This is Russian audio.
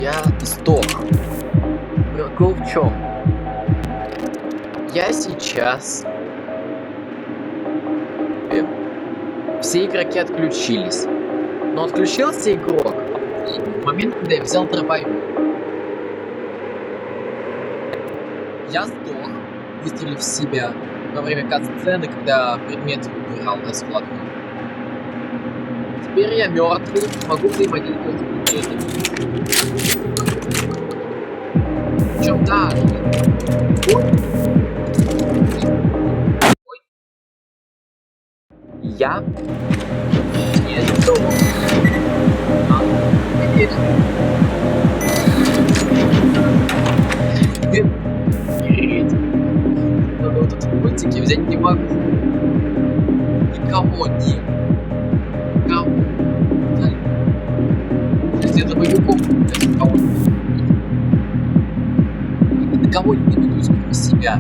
Я сдох. Прикол в чем? Я сейчас... Все игроки отключились. Но отключился игрок в момент, когда я взял дробовик. Я сдох, выстрелив в себя во время кат-сцены, когда предмет убирал на складку. Теперь я мертвый, могу взаимодействовать с предметами. Причем даже... Ой. Я... Не сдох. Надо вот этот мультики взять не могу. Никого нет. Никого. Если это боевиков, я никого не... Никого не наведусь, кроме себя.